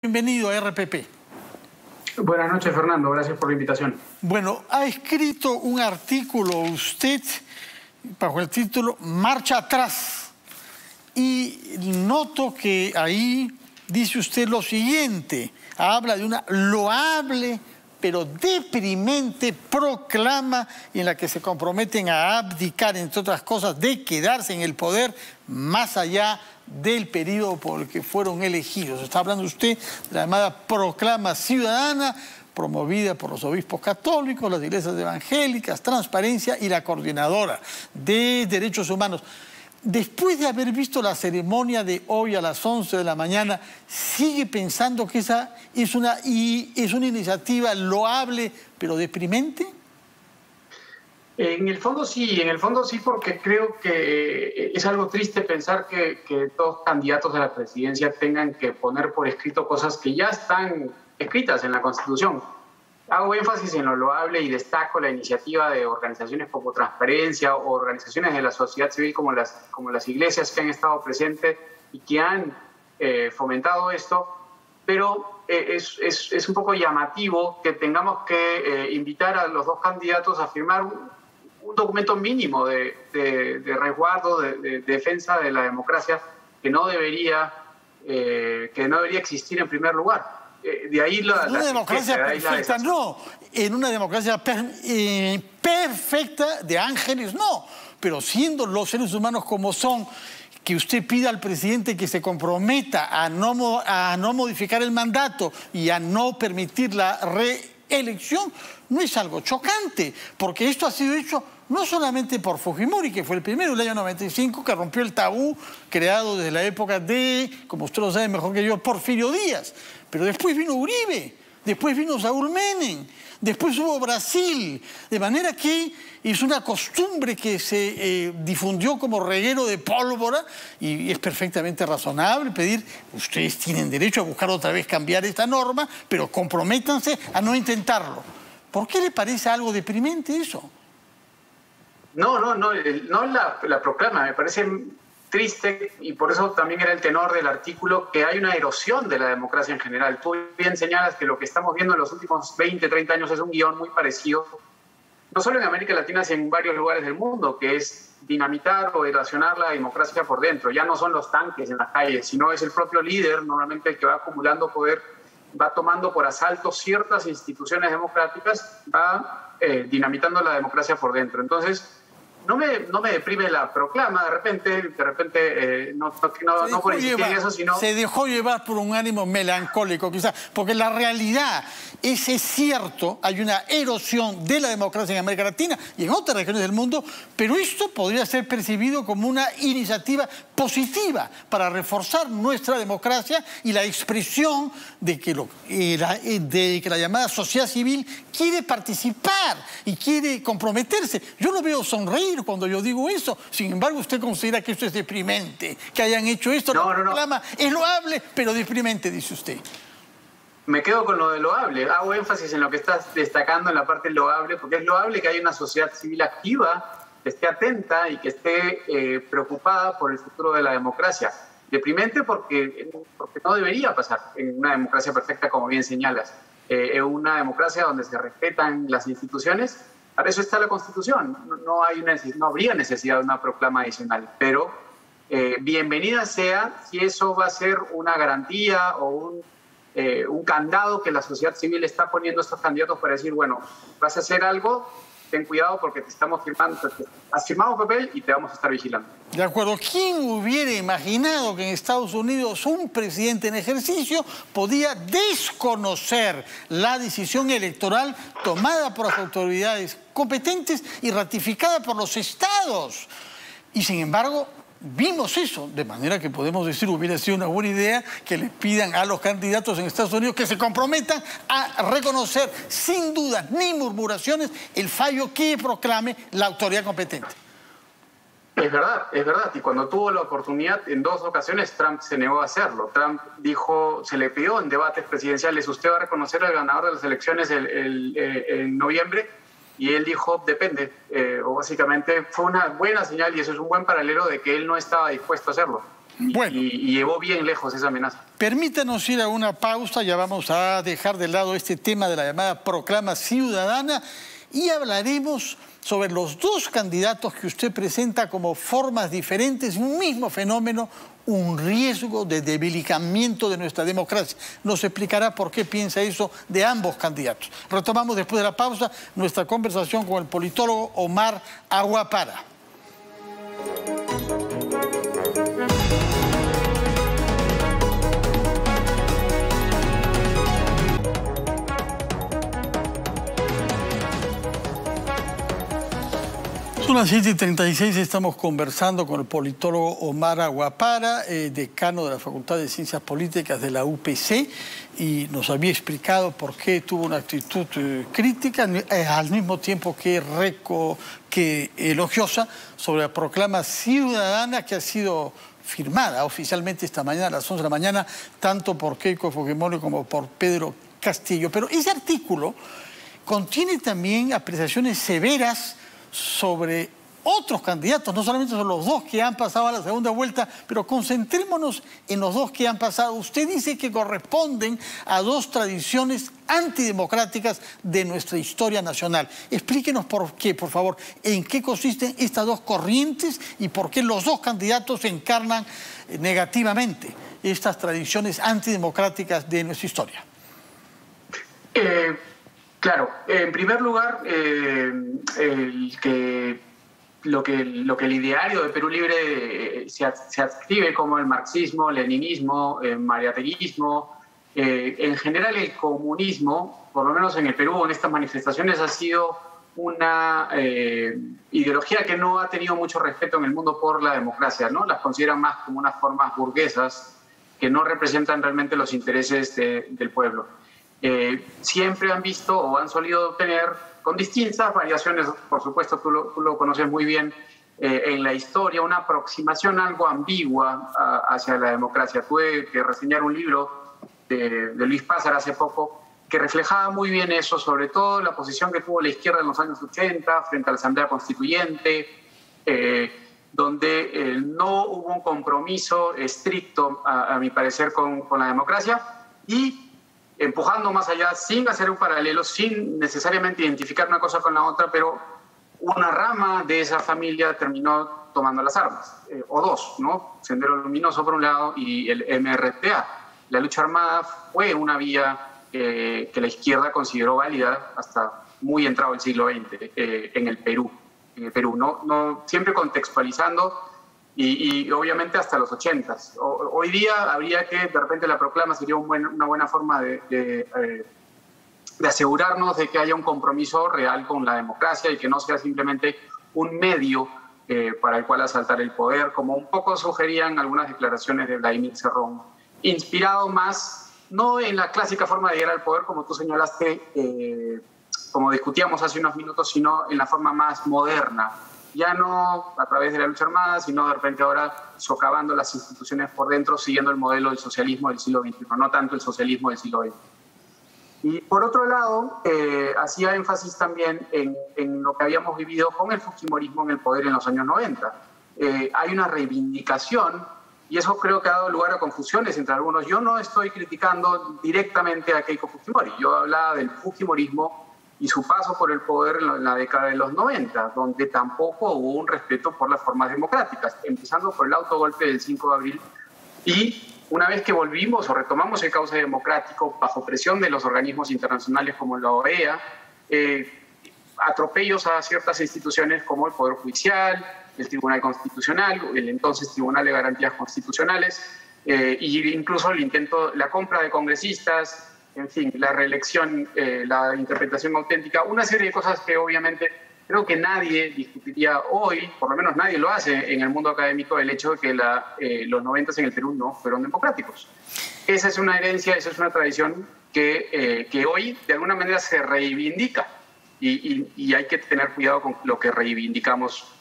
Bienvenido a RPP. Buenas noches, Fernando. Gracias por la invitación. Bueno, ha escrito un artículo usted bajo el título Marcha Atrás. Y noto que ahí dice usted lo siguiente. Habla de una loable pero deprimente proclama en la que se comprometen a abdicar, entre otras cosas, de quedarse en el poder más allá del periodo por el que fueron elegidos. Está hablando usted de la llamada proclama ciudadana promovida por los obispos católicos, las iglesias evangélicas, Transparencia y la Coordinadora de Derechos Humanos. Después de haber visto la ceremonia de hoy a las 11 de la mañana, ¿sigue pensando que esa es una iniciativa loable pero deprimente? En el fondo sí, porque creo que es algo triste pensar que todos candidatos a la presidencia tengan que poner por escrito cosas que ya están escritas en la Constitución. Hago énfasis en lo loable y destaco la iniciativa de organizaciones como Transparencia o organizaciones de la sociedad civil como las iglesias que han estado presentes y que han fomentado esto, pero es un poco llamativo que tengamos que invitar a los dos candidatos a firmar un documento mínimo de resguardo, de defensa de la democracia que no debería existir en primer lugar. De ahí en una democracia perfecta no, en una democracia perfecta de ángeles no, pero siendo los seres humanos como son, que usted pida al presidente que se comprometa a no modificar el mandato y a no permitir la reelección, no es algo chocante, porque esto ha sido hecho no solamente por Fujimori, que fue el primero en el año 95, que rompió el tabú creado desde la época de, como usted lo sabe mejor que yo, Porfirio Díaz, pero después vino Uribe, después vino Saúl Menem, después hubo Brasil, de manera que es una costumbre que se difundió como reguero de pólvora y es perfectamente razonable pedir, ustedes tienen derecho a buscar otra vez cambiar esta norma, pero comprométanse a no intentarlo. ¿Por qué le parece algo deprimente eso? No la proclama, me parece triste y por eso también era el tenor del artículo que hay una erosión de la democracia en general. Tú bien señalas que lo que estamos viendo en los últimos 20, 30 años es un guión muy parecido, no solo en América Latina, sino en varios lugares del mundo, que es dinamitar o erosionar la democracia por dentro. Ya no son los tanques en las calles, sino es el propio líder, normalmente el que va acumulando poder, va tomando por asalto ciertas instituciones democráticas, va dinamitando la democracia por dentro. Entonces, no me deprime la proclama, de repente no por insistir en eso, sino... Se dejó llevar por un ánimo melancólico, quizás, porque la realidad es cierto, hay una erosión de la democracia en América Latina y en otras regiones del mundo, pero esto podría ser percibido como una iniciativa positiva para reforzar nuestra democracia y la expresión de que la llamada sociedad civil quiere participar y quiere comprometerse. Yo lo veo sonreír cuando yo digo eso. Sin embargo, usted considera que esto es deprimente, que hayan hecho esto. No. Es loable, pero deprimente, dice usted. Me quedo con lo de loable. Hago énfasis en lo que estás destacando en la parte loable, porque es loable que haya una sociedad civil activa, que esté atenta y que esté preocupada por el futuro de la democracia. Deprimente porque no debería pasar en una democracia perfecta, como bien señalas. En una democracia donde se respetan las instituciones, para eso está la Constitución. No habría necesidad de una proclama adicional, pero bienvenida sea si eso va a ser una garantía o un candado que la sociedad civil está poniendo a estos candidatos para decir, bueno, vas a hacer algo, ten cuidado porque te estamos firmando, has firmado papel y te vamos a estar vigilando. De acuerdo. ¿Quién hubiera imaginado que en Estados Unidos un presidente en ejercicio podía desconocer la decisión electoral tomada por las autoridades competentes y ratificada por los estados? Y sin embargo, vimos eso, de manera que podemos decir hubiera sido una buena idea que le pidan a los candidatos en Estados Unidos que se comprometan a reconocer sin dudas ni murmuraciones el fallo que proclame la autoridad competente. Es verdad. Y cuando tuvo la oportunidad, en 2 ocasiones Trump se negó a hacerlo. Trump dijo, se le pidió en debates presidenciales, usted va a reconocer al ganador de las elecciones en noviembre. Y él dijo, depende, o básicamente fue una buena señal y eso es un buen paralelo de que él no estaba dispuesto a hacerlo. Bueno, y llevó bien lejos esa amenaza. Permítanos ir a una pausa, ya vamos a dejar de lado este tema de la llamada proclama ciudadana y hablaremos sobre los dos candidatos que usted presenta como formas diferentes, un mismo fenómeno, un riesgo de debilitamiento de nuestra democracia. Nos explicará por qué piensa eso de ambos candidatos. Retomamos después de la pausa nuestra conversación con el politólogo Omar Aguapara. Son las 7:36, estamos conversando con el politólogo Omar Aguapara, decano de la Facultad de Ciencias Políticas de la UPC, y nos había explicado por qué tuvo una actitud crítica, al mismo tiempo que elogiosa, sobre la proclama ciudadana que ha sido firmada oficialmente esta mañana a las 11 de la mañana, tanto por Keiko Fujimori como por Pedro Castillo. Pero ese artículo contiene también apreciaciones severas sobre otros candidatos, no solamente son los dos que han pasado a la segunda vuelta, pero concentrémonos en los dos que han pasado. Usted dice que corresponden a dos tradiciones antidemocráticas de nuestra historia nacional. Explíquenos por qué, por favor, en qué consisten estas dos corrientes y por qué los dos candidatos encarnan negativamente estas tradiciones antidemocráticas de nuestra historia. Claro, en primer lugar, lo que el ideario de Perú Libre se adscribe como el marxismo, leninismo, mariateguismo, en general el comunismo, por lo menos en el Perú, en estas manifestaciones, ha sido una ideología que no ha tenido mucho respeto en el mundo por la democracia, ¿no? Las consideran más como unas formas burguesas que no representan realmente los intereses del pueblo. Siempre han visto o han solido tener, con distintas variaciones, por supuesto tú lo conoces muy bien, en la historia, una aproximación algo ambigua hacia la democracia. Tuve que reseñar un libro de Luis Pázar hace poco que reflejaba muy bien eso, sobre todo la posición que tuvo la izquierda en los años 80 frente a la Asamblea Constituyente, donde no hubo un compromiso estricto, a mi parecer, con la democracia, y empujando más allá, sin hacer un paralelo, sin necesariamente identificar una cosa con la otra, pero una rama de esa familia terminó tomando las armas, o dos, ¿no? Sendero Luminoso por un lado y el MRTA. La lucha armada fue una vía que la izquierda consideró válida hasta muy entrado el siglo XX en el Perú. No, siempre contextualizando y obviamente hasta los 80s. Hoy día habría que, de repente la proclama sería una buena forma de asegurarnos de que haya un compromiso real con la democracia y que no sea simplemente un medio para el cual asaltar el poder, como un poco sugerían algunas declaraciones de Vladimir Cerrón, inspirado más, no en la clásica forma de llegar al poder, como tú señalaste, como discutíamos hace unos minutos, sino en la forma más moderna, ya no a través de la lucha armada, sino de repente ahora socavando las instituciones por dentro, siguiendo el modelo del socialismo del siglo XXI, no tanto el socialismo del siglo XX. Y por otro lado, hacía énfasis también en lo que habíamos vivido con el fujimorismo en el poder en los años 90. Hay una reivindicación, y eso creo que ha dado lugar a confusiones entre algunos. Yo no estoy criticando directamente a Keiko Fujimori, yo hablaba del fujimorismo y su paso por el poder en la década de los 90, donde tampoco hubo un respeto por las formas democráticas, empezando por el autogolpe del 5 de abril. Y una vez que volvimos o retomamos el cauce democrático bajo presión de los organismos internacionales como la OEA, atropellos a ciertas instituciones como el Poder Judicial, el Tribunal Constitucional, el entonces Tribunal de Garantías Constitucionales, y incluso la compra de congresistas, en fin, la reelección, la interpretación auténtica, una serie de cosas que obviamente creo que nadie discutiría hoy, por lo menos nadie lo hace en el mundo académico, el hecho de que los 90 en el Perú no fueron democráticos. Esa es una herencia, esa es una tradición que hoy de alguna manera se reivindica y hay que tener cuidado con lo que reivindicamos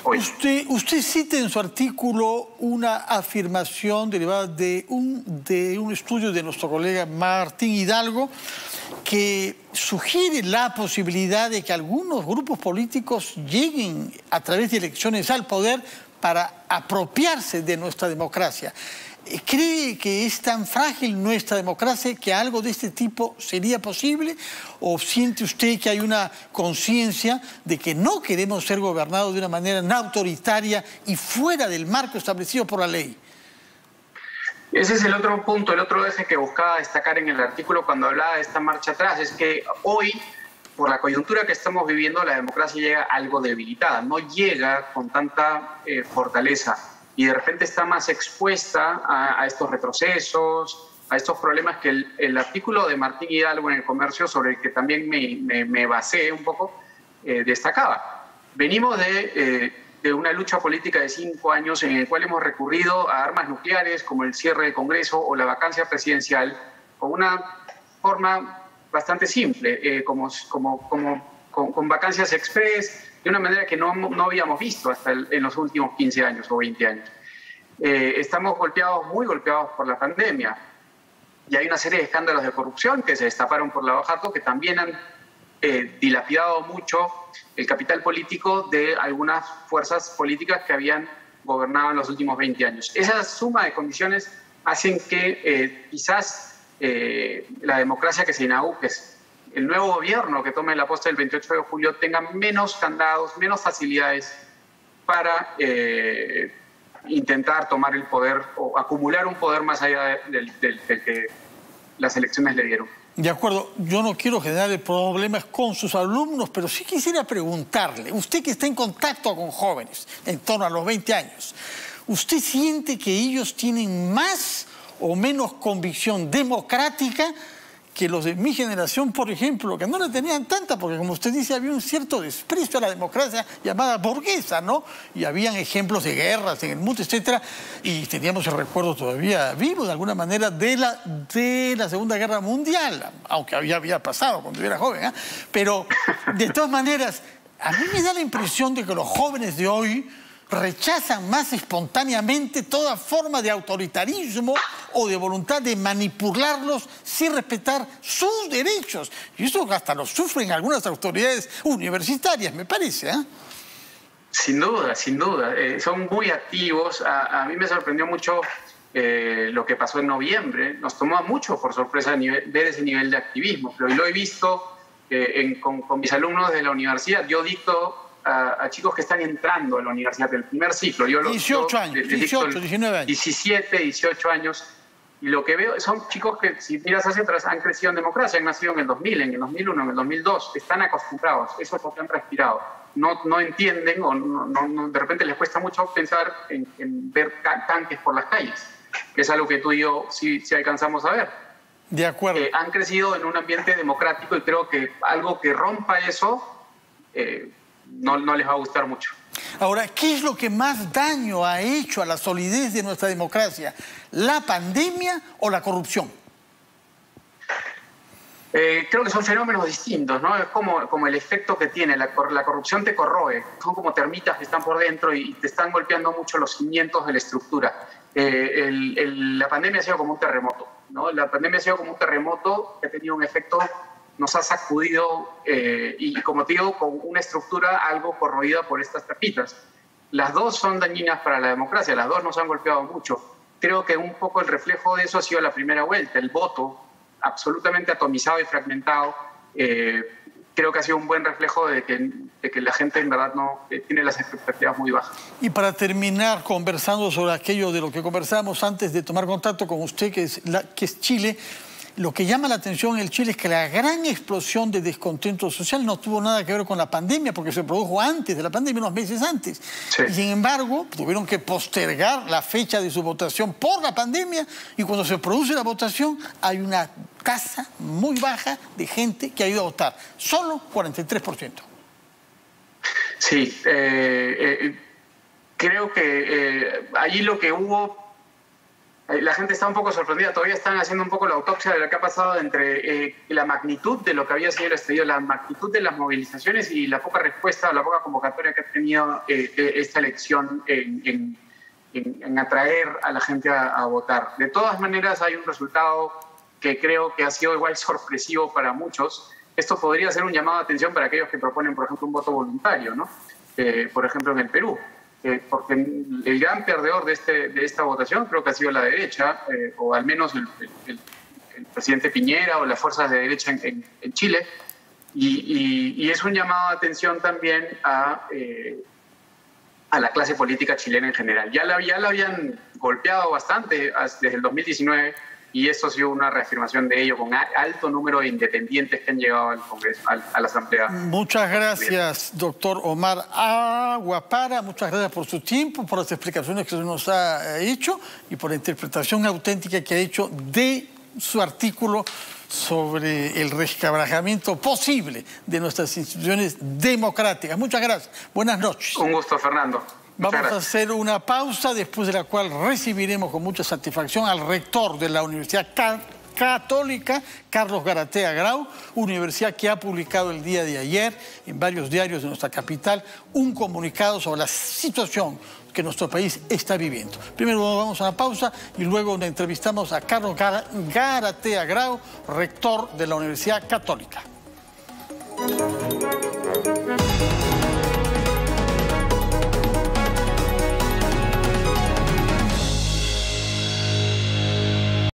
hoy. Usted cita en su artículo una afirmación derivada de un estudio de nuestro colega Martín Hidalgo que sugiere la posibilidad de que algunos grupos políticos lleguen a través de elecciones al poder para apropiarse de nuestra democracia. ¿Cree que es tan frágil nuestra democracia que algo de este tipo sería posible? ¿O siente usted que hay una conciencia de que no queremos ser gobernados de una manera no autoritaria y fuera del marco establecido por la ley? Ese es el otro punto, el otro eje que buscaba destacar en el artículo cuando hablaba de esta marcha atrás, es que hoy, por la coyuntura que estamos viviendo, la democracia llega algo debilitada, no llega con tanta fortaleza. Y de repente está más expuesta a estos retrocesos, a estos problemas que el artículo de Martín Hidalgo en El Comercio, sobre el que también me basé un poco, destacaba. Venimos de una lucha política de 5 años en el cual hemos recurrido a armas nucleares como el cierre del Congreso o la vacancia presidencial con una forma bastante simple, con vacancias express, de una manera que no habíamos visto hasta en los últimos 15 años o 20 años. Estamos muy golpeados por la pandemia y hay una serie de escándalos de corrupción que se destaparon por la Lavajato que también han dilapidado mucho el capital político de algunas fuerzas políticas que habían gobernado en los últimos 20 años. Esa suma de condiciones hacen que quizás la democracia que se inaugure, el nuevo gobierno que tome la posta el 28 de julio tenga menos candados, menos facilidades para intentar tomar el poder o acumular un poder más allá del que las elecciones le dieron. De acuerdo, yo no quiero generar problemas con sus alumnos, pero sí quisiera preguntarle, usted que está en contacto con jóvenes en torno a los 20 años, ¿usted siente que ellos tienen más o menos convicción democrática que los de mi generación, por ejemplo, que no le tenían tanta, porque como usted dice, había un cierto desprecio a la democracia llamada burguesa, ¿no? Y habían ejemplos de guerras en el mundo, etcétera, y teníamos el recuerdo todavía vivo, de alguna manera, de la Segunda Guerra Mundial, aunque había pasado cuando yo era joven, ¿eh? Pero, de todas maneras, a mí me da la impresión de que los jóvenes de hoy rechazan más espontáneamente toda forma de autoritarismo o de voluntad de manipularlos sin respetar sus derechos. Y eso hasta lo sufren algunas autoridades universitarias, me parece, ¿eh? Sin duda, sin duda. Son muy activos. A mí me sorprendió mucho lo que pasó en noviembre. Nos tomó mucho por sorpresa ver ese nivel de activismo. Pero lo he visto con mis alumnos de la universidad. Yo dicto a chicos que están entrando a la universidad del primer ciclo. 18 años, 18, 19 años. 17, 18 años. Y lo que veo son chicos que, si miras hacia atrás, han crecido en democracia, han nacido en el 2000, en el 2001, en el 2002. Están acostumbrados, eso es lo que han respirado. No entienden o de repente les cuesta mucho pensar en ver tanques por las calles, que es algo que tú y yo sí alcanzamos a ver. De acuerdo. Han crecido en un ambiente democrático y creo que algo que rompa eso no les va a gustar mucho. Ahora, ¿qué es lo que más daño ha hecho a la solidez de nuestra democracia? ¿La pandemia o la corrupción? Creo que son fenómenos distintos, ¿no? Es como el efecto que tiene. La corrupción te corroe. Son como termitas que están por dentro y te están golpeando mucho los cimientos de la estructura. La pandemia ha sido como un terremoto, ¿no? La pandemia ha sido como un terremoto que ha tenido un efecto, nos ha sacudido y, como te digo, con una estructura algo corroída por estas tapitas. Las dos son dañinas para la democracia, las dos nos han golpeado mucho. Creo que un poco el reflejo de eso ha sido la primera vuelta, el voto absolutamente atomizado y fragmentado. Creo que ha sido un buen reflejo de que la gente en verdad no tiene las expectativas muy bajas. Y para terminar conversando sobre aquello de lo que conversábamos antes de tomar contacto con usted, que es Chile, lo que llama la atención en el Chile es que la gran explosión de descontento social no tuvo nada que ver con la pandemia, porque se produjo antes de la pandemia, unos meses antes. Sí. Y sin embargo, tuvieron que postergar la fecha de su votación por la pandemia, y cuando se produce la votación hay una tasa muy baja de gente que ha ido a votar, solo 43%. Sí, creo que allí lo que hubo... La gente está un poco sorprendida, todavía están haciendo un poco la autopsia de lo que ha pasado entre la magnitud de lo que había sido el estallido, la magnitud de las movilizaciones y la poca respuesta, la poca convocatoria que ha tenido esta elección en atraer a la gente a votar. De todas maneras, hay un resultado que creo que ha sido igual sorpresivo para muchos. Esto podría ser un llamado de atención para aquellos que proponen, por ejemplo, un voto voluntario, ¿no? Por ejemplo, en el Perú. porque el gran perdedor de esta votación creo que ha sido la derecha, o al menos el presidente Piñera o las fuerzas de derecha en Chile, y es un llamado de atención también a la clase política chilena en general. Ya la habían golpeado bastante desde el 2019, y esto ha sido una reafirmación de ello, con alto número de independientes que han llegado al Congreso, a la Asamblea. Muchas gracias, doctor Omar Aguapara. Muchas gracias por su tiempo, por las explicaciones que nos ha hecho y por la interpretación auténtica que ha hecho de su artículo sobre el resquebrajamiento posible de nuestras instituciones democráticas. Muchas gracias. Buenas noches. Un gusto, Fernando. Vamos a hacer una pausa, después de la cual recibiremos con mucha satisfacción al rector de la Universidad Católica, Carlos Garatea Grau, universidad que ha publicado el día de ayer en varios diarios de nuestra capital un comunicado sobre la situación que nuestro país está viviendo. Primero vamos a una pausa y luego entrevistamos a Carlos Garatea Grau, rector de la Universidad Católica.